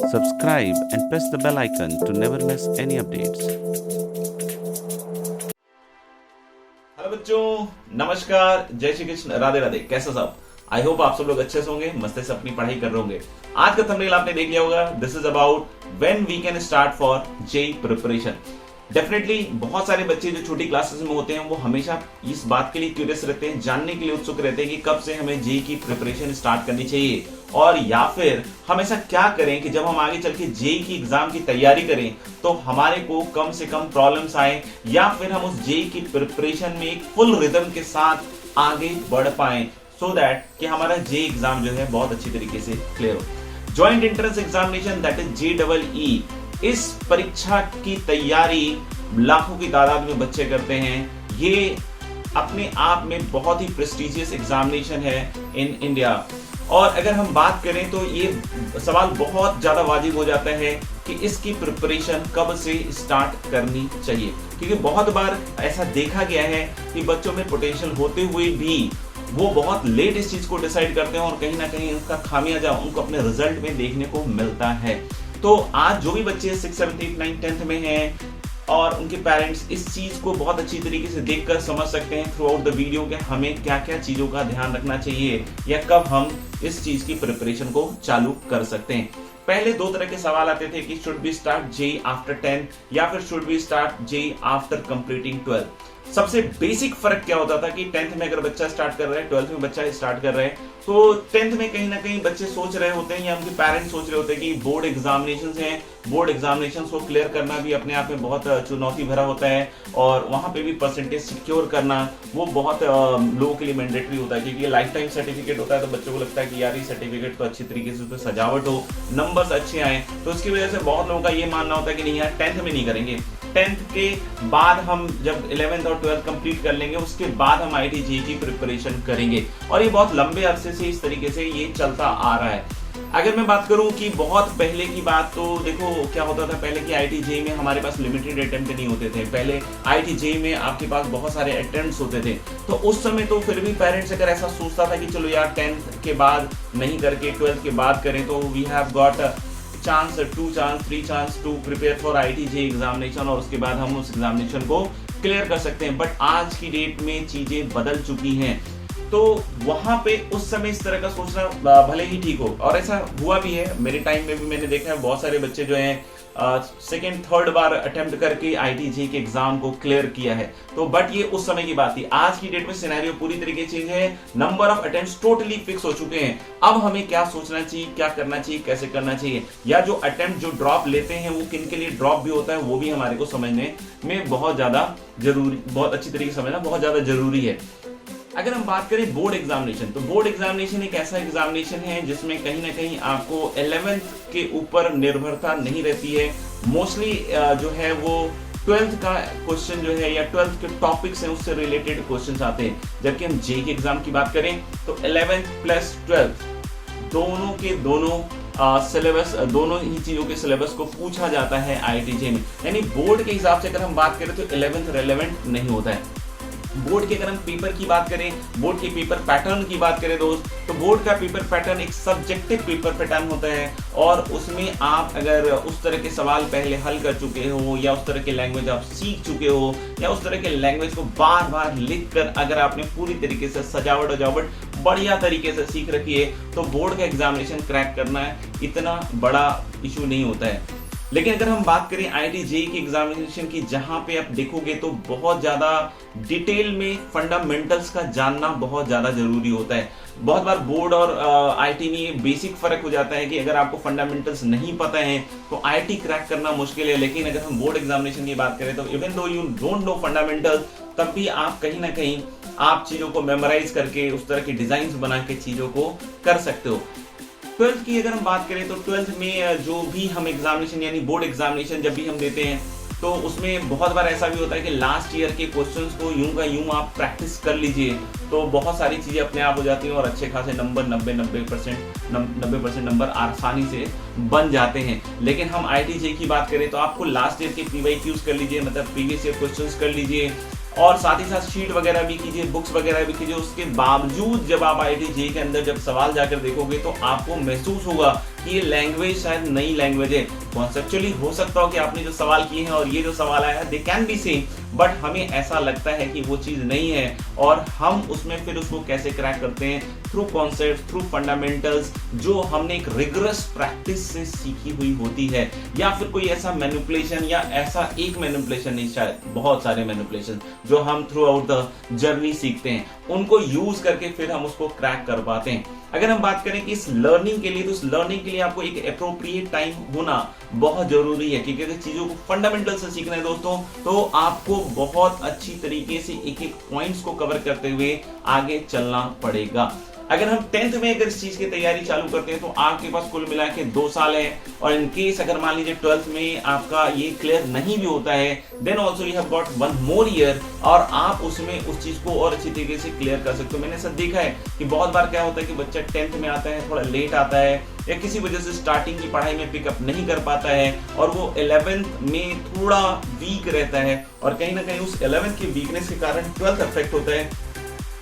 subscribe and press the bell icon to never miss any updates. Hello बच्चों, नमस्कार, जय श्री कृष्ण, राधे राधे। कैसे सब? आई होप आप सब लोग अच्छे से होंगे, मस्ते से अपनी पढ़ाई कर रहे होंगे। आज का थंबनेल आपने देख लिया होगा। This is about when we can start for JEE preparation. Definitely बहुत सारे बच्चे जो छोटी क्लासेस में होते हैं वो हमेशा इस बात के लिए क्यूरियस रहते हैं, जानने के लिए उत्सुक रहते हैं कि कब से हमें जेईई की प्रिपरेशन स्टार्ट करनी चाहिए, और या फिर हम ऐसा क्या करें कि जब हम आगे चल के जेईई की एग्जाम की तैयारी करें तो हमारे को कम से कम प्रॉब्लम्स आए, या फिर हम उस जेईई की प्रिपरेशन में एक फुल रिदम के साथ आगे बढ़ पाए, सो दैट कि हमारा जेईई एग्जाम जो है बहुत अच्छी तरीके से क्लियर हो। Joint entrance examination, that is JEE, इस परीक्षा की तैयारी लाखों की तादाद में बच्चे करते हैं। ये अपने आप में बहुत ही प्रेस्टिजियस एग्जामिनेशन है इन इंडिया। और अगर हम बात करें तो ये सवाल बहुत ज्यादा वाजिब हो जाता है कि इसकी प्रिपरेशन कब से स्टार्ट करनी चाहिए, क्योंकि बहुत बार ऐसा देखा गया है कि बच्चों में पोटेंशियल होते हुए भी वो बहुत लेट इस चीज को डिसाइड करते हैं, और कहीं ना कहीं उसका खामियाजा उनको अपने रिजल्ट में देखने को मिलता है। तो आज जो भी बच्चे 6, 7, 8, 9, 10th में हैं और उनके पेरेंट्स इस चीज को बहुत अच्छी तरीके से देखकर समझ सकते हैं थ्रू आउट द वीडियो कि हमें क्या क्या चीजों का ध्यान रखना चाहिए या कब हम इस चीज की प्रिपरेशन को चालू कर सकते हैं। पहले दो तरह के सवाल आते थे कि should be start JEE after 10th या फिर should be start JEE after completing 12th। सबसे बेसिक फर्क क्या होता था कि 10th में अगर बच्चा स्टार्ट कर रहा है, 12th में बच्चा स्टार्ट कर रहा है, तो 10th में कहीं ना कहीं बच्चे सोच रहे होते हैं या उनके पेरेंट्स सोच रहे होते हैं कि बोर्ड एग्जामिनेशंस हैं, बोर्ड एग्जामिनेशंस को क्लियर करना भी अपने आप में बहुत चुनौती भरा होता है, और वहां पे भी परसेंटेज सिक्योर करना वो बहुत लोगों के लिए मैंडेटरी होता है, क्योंकि ये लाइफ टाइम सर्टिफिकेट होता है। तो बच्चों को लगता है कि यार ये सर्टिफिकेट तो अच्छी तरीके से उस पर सजावट हो, नंबर्स अच्छे आए, तो इसकी वजह से बहुत लोगों का ये मानना होता है कि नहीं यार 10th में नहीं करेंगे, 10th के बाद हम जब 11th और 12th कंप्लीट कर लेंगे उसके बाद हम आईआईटी जेईई की प्रिपरेशन करेंगे। और ये बहुत लंबे अरसे से इस तरीके से ये चलता आ रहा है। अगर मैं बात करूं कि बहुत पहले की बात, तो देखो क्या होता था पहले कि आईआईटी जेईई में हमारे पास लिमिटेड अटेम्प्ट नहीं होते थे। पहले आईआईटी जेईई में आपके पास बहुत सारे अटेम्प्ट्स होते थे, तो उस समय तो फिर भी पेरेंट्स अगर ऐसा सोचता था कि चलो यार 10th के बाद नहीं करके 12th के बाद करें, तो we have got chance, 2 chance, 3 chance to prepare for IIT JEE examination, और उसके बाद हम उस एग्जामिनेशन को क्लियर कर सकते हैं। बट आज की डेट में चीजें बदल चुकी हैं, तो वहां पे उस समय इस तरह का सोचना भले ही ठीक हो, और ऐसा हुआ भी है। मेरे टाइम में भी मैंने देखा है बहुत सारे बच्चे जो हैं सेकेंड थर्ड बार अटेम्प्ट करके आईआईटी जेईई के एग्जाम को क्लियर किया है। तो बट ये उस समय की बात थी। आज की डेट में सिनेरियो पूरी तरीके से चेंज है, number of attempts totally fix हो चुके हैं। अब हमें क्या सोचना चाहिए, क्या करना चाहिए, कैसे करना चाहिए, या जो अटेम्प्ट जो ड्रॉप लेते हैं वो किन के लिए ड्रॉप भी होता है, वो भी हमारे को समझने में बहुत ज्यादा जरूरी, बहुत अच्छी तरीके से समझना बहुत ज्यादा जरूरी है। अगर हम बात करें बोर्ड एग्जामिनेशन, तो बोर्ड एग्जामिनेशन एक ऐसा एग्जामिनेशन है जिसमें कहीं ना कहीं आपको 11th के ऊपर निर्भरता नहीं रहती है। मोस्टली जो है वो 12th का क्वेश्चन जो है या 12th के टॉपिक्स हैं उससे रिलेटेड क्वेश्चंस आते हैं। जबकि हम जेईई के एग्जाम की बात करें तो 11th प्लस 12th दोनों के दोनों सिलेबस, दोनों ही चीजों के सिलेबस को पूछा जाता है आईआईटी जेईई में। यानी बोर्ड के हिसाब से अगर हम बात करें तो 11th रेलेवेंट नहीं होता है। बोर्ड के अगर हम पेपर की बात करें, बोर्ड के पेपर पैटर्न की बात करें दोस्त, तो बोर्ड का पेपर पैटर्न एक सब्जेक्टिव पेपर पैटर्न होता है, और उसमें आप अगर उस तरह के सवाल पहले हल कर चुके हो, या उस तरह के लैंग्वेज आप सीख चुके हो, या उस तरह के लैंग्वेज को बार बार लिख कर अगर आपने पूरी तरीके से सजावट वजावट बढ़िया तरीके से सीख रखी है, तो बोर्ड का एग्जामिनेशन क्रैक करना इतना बड़ा इशू नहीं होता है। लेकिन अगर हम बात करें आईआईटी जेईई की एग्जामिनेशन की, जहां पे आप देखोगे तो बहुत ज्यादा डिटेल में फंडामेंटल्स का जानना बहुत ज्यादा जरूरी होता है। बहुत बार बोर्ड और आईआईटी में बेसिक फर्क हो जाता है कि अगर आपको फंडामेंटल्स नहीं पता है तो आईआईटी क्रैक करना मुश्किल है। लेकिन अगर हम बोर्ड एग्जामिनेशन की बात करें तो even though you don't know fundamentals, तब भी आप कहीं ना कहीं आप चीजों को मेमोराइज करके उस तरह के डिजाइन बना के चीजों को कर सकते हो। 12th की अगर हम बात करें तो 12th में जो भी हम एग्जामिनेशन यानी बोर्ड एग्जामिनेशन जब भी हम देते हैं, तो उसमें बहुत बार ऐसा भी होता है कि लास्ट ईयर के क्वेश्चंस को यूं का यूं आप प्रैक्टिस कर लीजिए, तो बहुत सारी चीजें अपने आप हो जाती हैं और अच्छे खासे नंबर 90% नंबर आसानी से बन जाते हैं। लेकिन हम आईआईटी जेईई की बात करें तो आपको लास्ट ईयर के पीवाईक्यूज कर लीजिए, मतलब प्रीवियस ईयर क्वेश्चंस कर लीजिए, और साथ ही साथ शीट वगैरह भी कीजिए, बुक्स वगैरह भी कीजिए। उसके बावजूद जब आप आईआईटी जेईई के अंदर जब सवाल जाकर देखोगे तो आपको महसूस होगा कि ये लैंग्वेज शायद नई लैंग्वेज है। कॉन्सेप्चुअली हो सकता हो कि आपने जो सवाल किए हैं और ये जो सवाल आया है they can be same, but हमें ऐसा लगता है कि वो चीज नहीं है, और हम उसमें फिर उसको कैसे क्रैक करते हैं, थ्रू कॉन्सेप्ट, थ्रू फंडामेंटल्स जो हमने एक रिगरस प्रैक्टिस से सीखी हुई होती है, या फिर कोई ऐसा मैनिपुलेशन, या ऐसा एक मैनिपुलेशन नहीं, शायद बहुत सारे मैनिपुलेशन जो हम थ्रू आउट द जर्नी सीखते हैं, उनको यूज करके फिर हम उसको क्रैक कर पाते हैं। अगर हम बात करें कि इस लर्निंग के लिए, तो इस लर्निंग के लिए आपको एक एप्रोप्रिएट टाइम होना बहुत जरूरी है, क्योंकि अगर चीजों को फंडामेंटल से सीखना है दोस्तों, तो आपको बहुत अच्छी तरीके से एक एक पॉइंट्स को कवर करते हुए आगे चलना पड़ेगा। अगर हम 10th में अगर इस चीज की तैयारी चालू करते हैं तो आपके पास कुल मिला के 2 साल है, और इन केस अगर मान लीजिए 12th में आपका ये क्लियर नहीं भी होता है, then also you have got 1 more year, और आप उसमें उस चीज को और अच्छी तरीके से क्लियर कर सकते हो। मैंने सब देखा है कि बहुत बार क्या होता है कि बच्चा 10th में आता है, थोड़ा लेट आता है, या किसी वजह से स्टार्टिंग की पढ़ाई में पिकअप नहीं कर पाता है, और वो 11th में थोड़ा वीक रहता है, और कहीं ना कहीं उस 11th की वीकनेस के कारण 12th अफेक्ट होता है,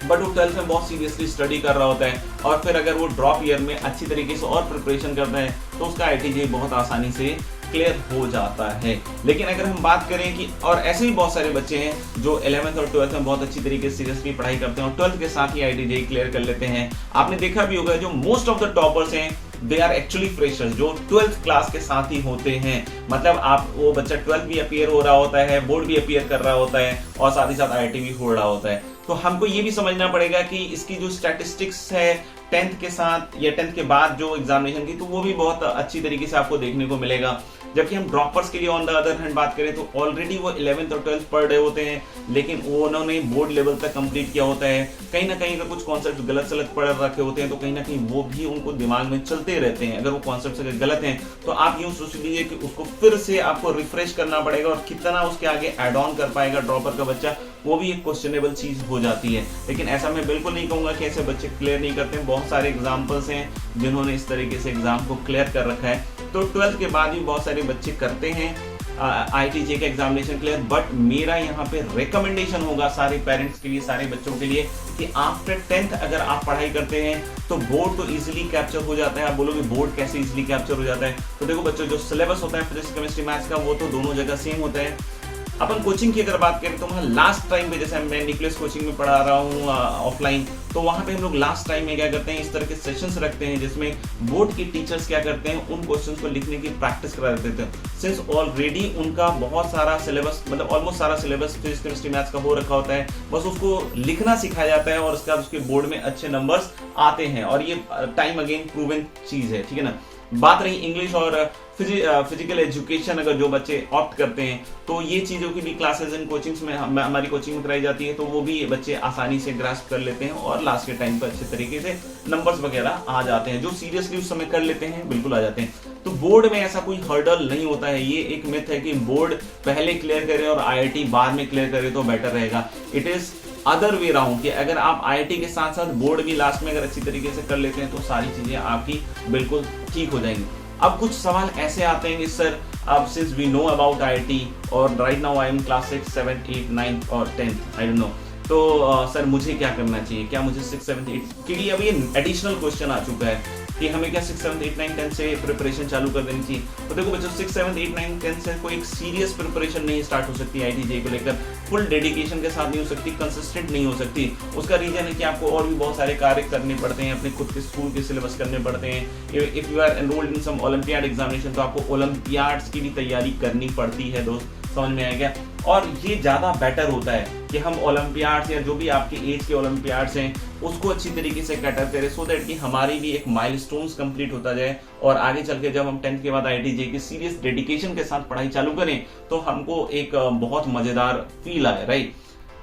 बट वो 12th में बहुत सीरियसली स्टडी कर रहा होता है, और फिर अगर वो ड्रॉप ईयर में अच्छी तरीके से और प्रिपरेशन करता है तो उसका IITJEE बहुत आसानी से क्लियर हो जाता है। लेकिन अगर हम बात करें कि, और ऐसे भी बहुत सारे बच्चे हैं जो 11th और 12th में बहुत अच्छी तरीके से सीरियसली पढ़ाई करते हैं और 12th के साथ ही IITJEE क्लियर कर लेते हैं। आपने देखा भी होगा जो मोस्ट ऑफ द टॉपर्स हैं दे आर एक्चुअली फ्रेशर्स, जो 12th क्लास के साथ ही होते हैं। मतलब आप वो बच्चा 12th भी अपीयर हो रहा होता है, बोर्ड भी अपीयर कर रहा होता है, और साथ ही साथ IIT भी हो रहा होता है। तो हमको ये भी समझना पड़ेगा कि इसकी जो स्टैटिस्टिक्स है 10th के साथ या 10th के बाद जो एग्जामिनेशन की, तो वो भी बहुत अच्छी तरीके से आपको देखने को मिलेगा। जबकि हम ड्रॉपर्स के लिए ऑन द अदर हैंड बात करें तो ऑलरेडी वो 11th और 12th पढ़ रहे होते हैं, लेकिन वो उन्होंने बोर्ड लेवल तक कंप्लीट किया होता है। कहीं ना कहीं अगर कुछ कॉन्सेप्ट गलत सलत पढ़ रखे होते हैं तो कहीं ना कहीं वो भी उनको दिमाग में चलते रहते हैं। अगर वो कॉन्सेप्ट अगर गलत हैं तो आप यूं सोच लीजिए कि उसको फिर से आपको रिफ्रेश करना पड़ेगा, और कितना उसके आगे एड ऑन कर पाएगा ड्रॉपर का बच्चा, वो भी एक क्वेश्चनेबल चीज हो जाती है। लेकिन ऐसा मैं बिल्कुल नहीं कहूंगा कि ऐसे बच्चे क्लियर नहीं करते हैं। बहुत सारे एग्जाम्पल्स हैं जिन्होंने इस तरीके से एग्जाम को क्लियर कर रखा है। तो 12th के बाद भी बहुत सारे बच्चे करते हैं IITJEE का एग्जामिनेशन क्लियर, बट मेरा यहाँ पे रिकमेंडेशन होगा सारे पेरेंट्स के लिए, सारे बच्चों के लिए, कि आफ्टर 10th अगर आप पढ़ाई करते हैं तो बोर्ड तो इजीली कैप्चर हो जाता है। आप बोलोगे बोर्ड कैसे इजीली कैप्चर हो जाता है, तो देखो बच्चों जो सिलेबस होता है फिजिक्स केमिस्ट्री मैथ्स का वो तो दोनों जगह सेम होता है। अपन कोचिंग की अगर बात करें तो वहाँ लास्ट टाइम पे, जैसे मैं न्यूक्लियस कोचिंग में पढ़ा रहा हूँ ऑफलाइन, तो वहाँ पे हम लोग लास्ट टाइम में क्या करते हैं, इस तरह के सेशंस रखते हैं जिसमें बोर्ड के टीचर्स क्या करते हैं, उन क्वेश्चंस को लिखने की प्रैक्टिस करा देते हैं। सिंस ऑलरेडी उनका बहुत सारा सिलेबस, मतलब ऑलमोस्ट सारा सिलेबस फिजिक्स केमिस्ट्री मैथ्स का हो रखा होता है, बस उसको लिखना सिखाया जाता है और उसके बाद उसके बोर्ड में अच्छे नंबर्स आते हैं, और ये टाइम अगेन प्रूवन चीज है, ठीक है ना। बात रही इंग्लिश और फिजिकल एजुकेशन, अगर जो बच्चे ऑप्ट करते हैं तो ये चीज़ों की भी क्लासेस इन कोचिंग्स में हमारी कोचिंग में कराई जाती है, तो वो भी बच्चे आसानी से ग्रास्प कर लेते हैं और लास्ट के टाइम पर अच्छे तरीके से नंबर्स वगैरह आ जाते हैं। जो सीरियसली उस समय कर लेते हैं बिल्कुल आ जाते हैं। तो बोर्ड में ऐसा कोई हर्डल नहीं होता है। ये एक मिथ है कि बोर्ड पहले क्लियर करे और IIT बाद में क्लियर करे तो बेटर रहेगा। It is other way round, कि अगर आप IIT के साथ साथ बोर्ड भी लास्ट में अगर अच्छी तरीके से कर लेते हैं तो सारी चीजें आपकी बिल्कुल ठीक हो जाएंगी। अब कुछ सवाल ऐसे आते हैं कि सर अब since we know about IIT और right now I am class 6, 7, 8, 9 और 10, आई डोंट नो, तो सर मुझे क्या करना चाहिए, क्या मुझे 6, 7, 8 के लिए अब ये एडिशनल क्वेश्चन आ चुका है कि हमें क्या 6, 7, 8, 9, 10 से प्रिपरेशन चालू कर देनी चाहिए। तो देखो बच्चों 6, 7, 8, 9, 10 से कोई एक सीरियस प्रिपरेशन नहीं स्टार्ट हो सकती IITJEE को लेकर, फुल डेडिकेशन के साथ नहीं हो सकती, कंसिस्टेंट नहीं हो सकती। उसका रीजन है कि आपको और भी बहुत सारे कार्य करने पड़ते हैं, अपने खुद के स्कूल के सिलेबस करने पड़ते हैं। If you are enrolled in some olympiad examination तो आपको ओलंपियाड्स की भी तैयारी करनी पड़ती है दोस्त, समझ में आएगा। और ये ज्यादा बेटर होता है कि हम ओलंपियाड्स या जो भी आपके एज के ओलंपियाड्स हैं उसको अच्छी तरीके से कैटर करें, सो दैट कि हमारी भी एक माइलस्टोन्स कंप्लीट होता जाए, और आगे चल के जब हम 10th के बाद IITJEE की सीरियस डेडिकेशन के साथ पढ़ाई चालू करें तो हमको एक बहुत मजेदार फील आए, राइट।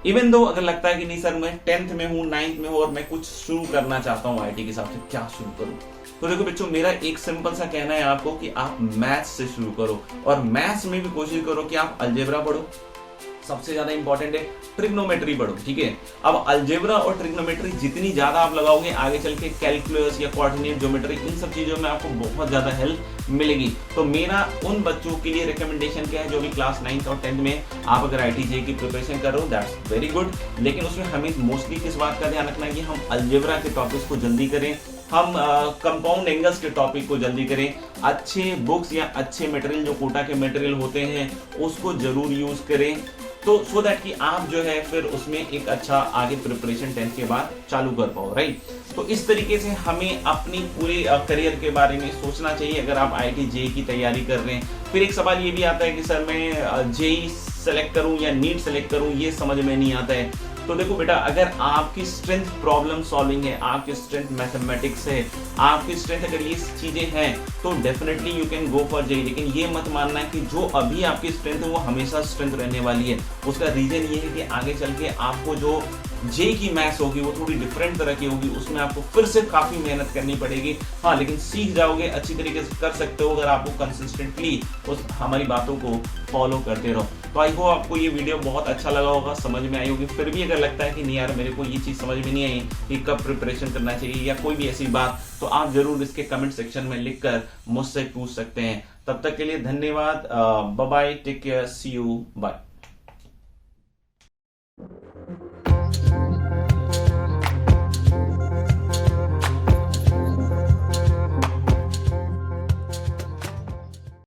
इवन दो अगर लगता है कि नहीं सर मैं 10th में हूँ, 9th में हूँ और मैं कुछ शुरू करना चाहता हूँ IIT के हिसाब से, क्या शुरू करूँ, तो देखो बच्चों मेरा एक सिंपल सा कहना है आपको कि आप मैथ्स से शुरू करो, और मैथ्स में भी कोशिश करो कि आप अलजेब्रा पढ़ो, सबसे ज्यादा इंपॉर्टेंट है ट्रिग्नोमेट्री पढ़ो, ठीक है। अब अलजेब्रा और ट्रिग्नोमेट्री जितनी ज्यादा आप लगाओगे आगे चल के कैलकुलस या कोऑर्डिनेट ज्योमेट्री इन सब चीजों में आपको बहुत ज्यादा हेल्प मिलेगी। तो मेरा उन बच्चों के लिए रिकमेंडेशन क्या है जो भी क्लास 9th और 10th में आप अगर IIT की प्रिपरेशन कर रहे हो, दैट्स वेरी गुड, लेकिन उसमें हमें मोस्टली किस बात का ध्यान रखना है कि हम अलजेब्रा के टॉपिक्स को जल्दी करें, हम कंपाउंड एंगल्स के टॉपिक को जल्दी करें, अच्छे बुक्स या अच्छे मटेरियल जो कोटा के मटेरियल होते हैं उसको जरूर यूज करें, तो सो दैट कि आप जो है फिर उसमें एक अच्छा आगे प्रिपरेशन 10th के बाद चालू कर पाओ, राइट। तो इस तरीके से हमें अपनी पूरे करियर के बारे में सोचना चाहिए अगर आप IIT JEE की तैयारी कर रहे हैं। फिर एक सवाल ये भी आता है कि सर मैं JEE सेलेक्ट करूं या नीट सेलेक्ट करूं, ये समझ में नहीं आता है। तो देखो बेटा, अगर आपकी स्ट्रेंथ प्रॉब्लम सॉल्विंग है, आपकी स्ट्रेंथ मैथमेटिक्स है, आपकी स्ट्रेंथ अगर ये चीजें हैं तो definitely you can go for JEE। लेकिन ये मत मानना है कि जो अभी आपकी स्ट्रेंथ है वो हमेशा स्ट्रेंथ रहने वाली है। उसका रीजन ये है कि आगे चल के आपको जो JEE की मैथ्स होगी वो थोड़ी डिफरेंट तरह की होगी, उसमें आपको फिर से काफी मेहनत करनी पड़ेगी। हाँ, लेकिन सीख जाओगे, अच्छी तरीके से कर सकते हो अगर आपको कंसिस्टेंटली उस हमारी बातों को फॉलो करते रहो। तो आई होप आपको ये वीडियो बहुत अच्छा लगा होगा, समझ में आई होगी। फिर भी अगर लगता है कि नहीं यार मेरे को ये चीज समझ में नहीं आई कि कब प्रिपरेशन करना चाहिए या कोई भी ऐसी बात, तो आप जरूर इसके कमेंट सेक्शन में लिखकर मुझसे पूछ सकते हैं। तब तक के लिए धन्यवाद, bye bye, take care, see you, bye.